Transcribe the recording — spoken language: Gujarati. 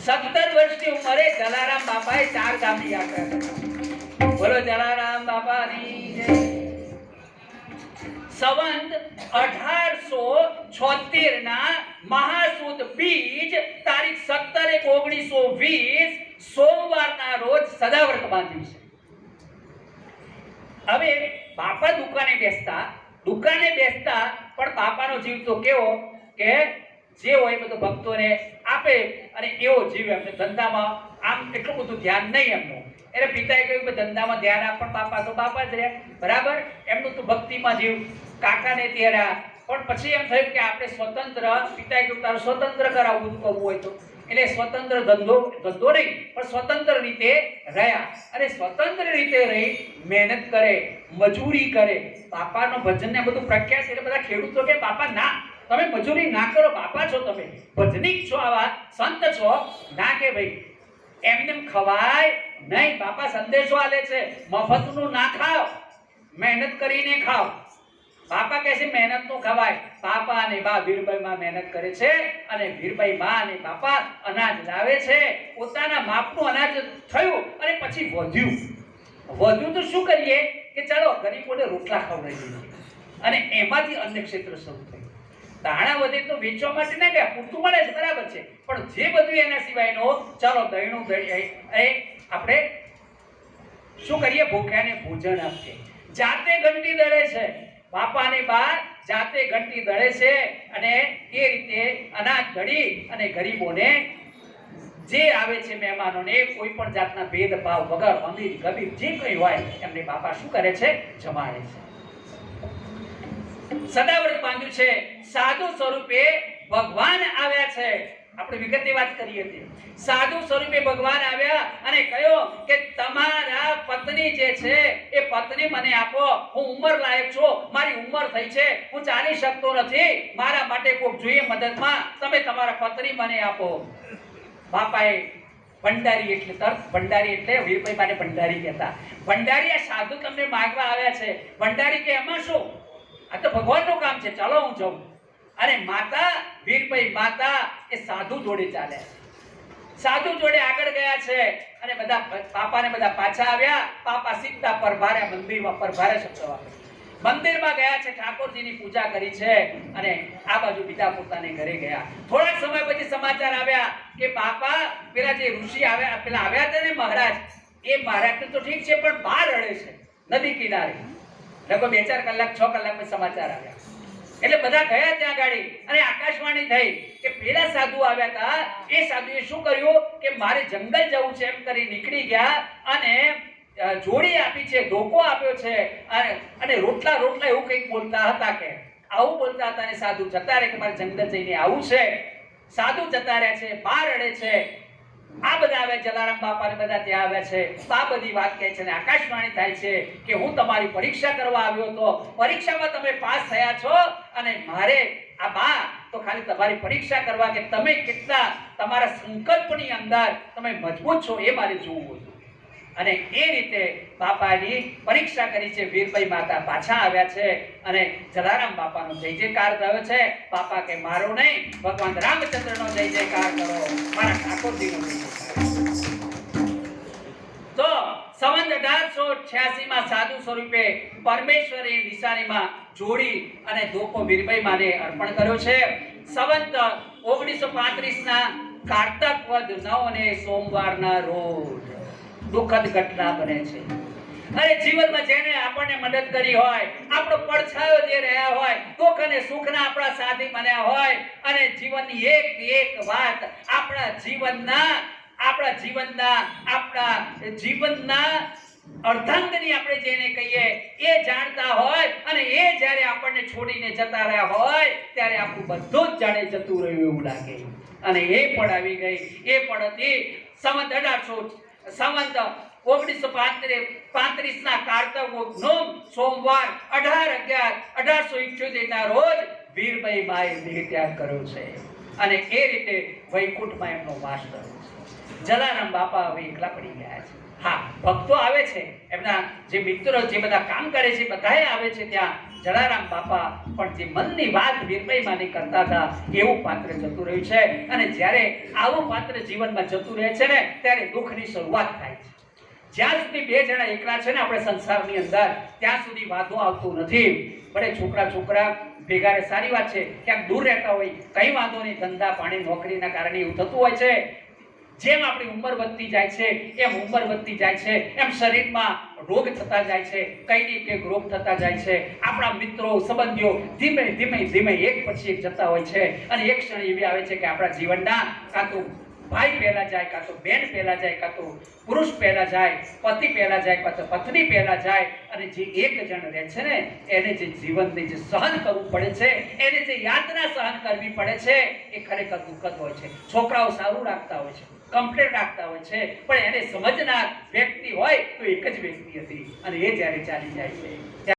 17 વર્ષની ઉંમરે જલારામ બાપાએ 4 ગામની યાત્રા કરી. બોલો જલારામ બાપાની જય. સંવંત 1876 ના મહાસુદ બીજ તારીખ 17/1/1920 સોમવારના રોજ સદાવ્રત બાંધ્યું છે. હવે બાપા દુકાને બેસતા પણ બાપાનો જીવ તો કેવો કે જે હોય બધું ભક્તોને આપે અને એવો જીવ. એમને ધંધામાં આમ એટલું બધું ધ્યાન નહીં એમનું. એટલે પિતાએ કહ્યું કે ધંધામાં ધ્યાન આપ, પણ બાપા તો બાપા જ રહ્યા, બરાબર. એમનું તો ભક્તિમાં જીવ. કાકાને તેરા પણ પછી એમ થયું કે આપણે સ્વતંત્ર, પિતાએ કહ્યું તારે સ્વતંત્ર કરાવવું કરવું હોય તો. એટલે સ્વતંત્ર ધંધો નહીં પણ સ્વતંત્ર રીતે રહ્યા અને સ્વતંત્ર રીતે રહી મહેનત કરે, મજૂરી કરે. બાપાનો ભજનને બધું પ્રખ્યાત એટલે બધા ખેડૂતો કે બાપા ના, તમે મજૂરી ના કરો, બાપા છો, તમે ભજનિક છો, આવા સંત છો. ના કે ભાઈ એમને ખવાય નહીં. બાપા સંદેશો આલે છે, મફતનું ના ખાઓ, મહેનત કરીને ખાઓ. બાપા કહે છે મહેનત નું ખવાય. બાપા અને બા વીરબાઈ માં મહેનત કરે છે અને વીરબાઈ બા અને બાપા અનાજ લાવે છે. પોતાના માપનું અનાજ થયું અને પછી વધ્યું તો શું કરીએ કે ચાલો ગરીબોને રોટલા ખવડાવી દઈએ અને એમાંથી અન્ય ક્ષેત્ર શરૂ થયું. દાણા વધે તો વેચવા માટે ના ગયા, પૂરતું મળે છે, બરાબર છે, પણ જે બધું એના સિવાયનો ચાલો દહીંનું આપણે શું કરીએ, ભૂખ્યાને ભોજન આપીએ. જાતે ઘંટી દળે છે બાપાની બા, જાતે ઘંટી દળે છે અને એ રીતે અનાજ દળી અને ગરીબોને જે આવે છે મહેમાનોને કોઈ પણ જાતના ભેદભાવ વગર અમીર ગરીબ જે કંઈ હોય એમને બાપા શું કરે છે, જમાડે છે. સદાવ્રત બાંધ્યું છે. સાધુ સ્વરૂપે ભગવાન આવ્યા છે. આપણે વિગતે વાત કરી હતી. સાધુ સ્વરૂપે ભગવાન આવ્યા અને કહ્યું કે તમારા પત્ની જે છે એ પત્ની મને આપો. હું ઉંમર લાયક છું, મારી ઉંમર થઈ છે, હું ચાલી શકતો નથી, મારા માટે કોઈ જોઈએ મદદમાં, તમે તમારા પત્ની મને આપો. બાપાએ ભંડારી એટલે તરત, ભંડારી એટલે વીરભાઈ માટે ભંડારી કહેતા. ભંડારી આ સાધુ તમને માંગવા આવ્યા છે. ભંડારી કે એમાં શું, આ તો ભગવાનનું કામ છે, ચાલો હું જાઉં. અને માતા વીરભાઈ માતા એ સાધુ જોડે ચાલે, સાધુ જોડે આગળ ગયા છે અને બધા પાપાને બધા પાછા આવ્યા. પાપા સીધા પરભાર્યા, મંદિરમાં પરભારે શબ્દ વાપરે. મંદિરમાં ગયા છે, ઠાકોરજીની પૂજા કરી છે અને આ બાજુ બીજા પોતાને ઘરે ગયા. થોડા સમય પછી સમાચાર આવ્યા કે બાપા પેલા જે ઋષિ આવ્યા, પેલા આવ્યા હતા ને મહારાજ, એ મહારાજ તો ઠીક છે પણ બહાર રડે છે નદી કિનારે. લગભગ 2-4 કલાક 6 કલાકમાં સમાચાર આવ્યા. એટલે બધા ગયા ત્યાં ગાડી અને આકાશવાણી થઈ કે પેલા સાધુ આવ્યા હતા. એ સાધુએ શું કર્યું કે મારે જંગલ જવું છે એમ કરી નીકળી ગયા અને જોડી આપી છે, ધોકો આપ્યો છે અને રોટલા એવું કંઈક બોલતા હતા કે આવું બોલતા હતા. અને સાધુ જતા રહે કે મારે જંગલ જઈને આવું છે. સાધુ જતા રહ્યા છે, બહાર રડે છે. આ બધા આવ્યા, જલારામ બાપા ને બધા ત્યાં આવ્યા છે. આ બધી વાત કહે છે અને આકાશવાણી થાય છે કે હું તમારી પરીક્ષા કરવા આવ્યો હતો, પરીક્ષામાં તમે પાસ થયા છો અને મારે આ બા તો ખાલી તમારી પરીક્ષા કરવા કે તમે કેટલા તમારા સંકલ્પની અંદર તમે મજબૂત છો એ મારે જોવું હતું. અને એ રીતે બાપાની પરીક્ષા કરી છે. વીરભાઈ માતા પાછા આવ્યા છે અને જલારામ બાપાનો જય જયકાર થયો છે. બાપા કે મારો નહીં, ભગવાન રામચંદ્રનો જય જયકાર કરો, મારા ઠાકોરજીનો જય જયકાર. તો સંવંત 1886 માં સાધુ સ્વરૂપે પરમેશ્વરી નિશાનીમાં જોડી અને ધોકો વીરભાઈ માને અર્પણ કર્યો છે. સંવંત 1935 ના કારતક વદ 9 અને સોમવારના રોજ દુઃખદ ઘટના બને છે. અરે જીવનમાં જેને આપણને મદદ કરી હોય, આપણો પડછાયો જે રહ્યા હોય, દુઃખ અને સુખના આપણા સાથી બન્યા હોય અને જીવનની એક વાત આપણા જીવનના અર્ધાંગની આપણે જેને કહીએ એ જાણતા હોય અને એ જ્યારે આપણને છોડીને જતા રહ્યા હોય ત્યારે આપણું બધું જ જાણે જતું રહ્યું એવું લાગે. અને એ પણ આવી ગઈ. એ પણ હતી સંવંત 1935 ના કારતક સોમવાર 18/11/1878 ના રોજ વીરભાઈ માએ દેહ ત્યાગ કર્યો છે અને એ રીતે વૈકુંઠમાં એમનો વાસ કર્યો છે. જલારામ બાપા હવે એકલા પડી ગયા છે. હા, ભક્તો આવે છે, એમના જે મિત્રો જે બધા કામ કરે છે બધાએ આવે છે ત્યાં જલારામ બાપા પણ જે મનની વાત વીરબાઈમાંની કરતા હતા એવું પાત્ર જતું રહ્યું છે. અને જ્યારે આવું પાત્ર જીવનમાં જતું રહે છે ને ત્યારે દુઃખની શરૂઆત થાય છે. જ્યાં સુધી બે જણા એકલા છે ને આપણે સંસારની અંદર ત્યાં સુધી વાંધો આવતો નથી. ભલે છોકરા ભેગા રહે સારી વાત છે, ક્યાંક દૂર રહેતા હોય કઈ વાંધો નહીં, ધંધા પાણી નોકરીના કારણે એવું થતું હોય છે. જેમ આપણી ઉંમર વધતી જાય છે એમ ઉંમર વધતી જાય છે એમ શરીરમાં રોગ થતા જાય છે, કઈ ને કઈક રોગ થતા જાય છે. આપણા મિત્રો સંબંધીઓ ધીમે એક પછી એક જતા હોય છે. અને એક ક્ષણ એવી આવે છે કે આપણા જીવનના કાં તો ભાઈ પહેલા જાય, કાં તો બેન પહેલા જાય, કાં તો પુરુષ પહેલા જાય, પતિ પહેલા જાય, કાં તો પત્ની પહેલા જાય. અને જે એક જણ રહે છે ને એને જે જીવનને જે સહન કરવું પડે છે, એને જે યાતના સહન કરવી પડે છે એ ખરેખર દુઃખદ હોય છે. છોકરાઓ સારું રાખતા હોય છે, કમ્પ્લેટ રાખતા હોય છે, પણ એને સમજનાર વ્યક્તિ હોય તો એક જ વ્યક્તિ હતી અને એ જ્યારે ચાલી જાય છે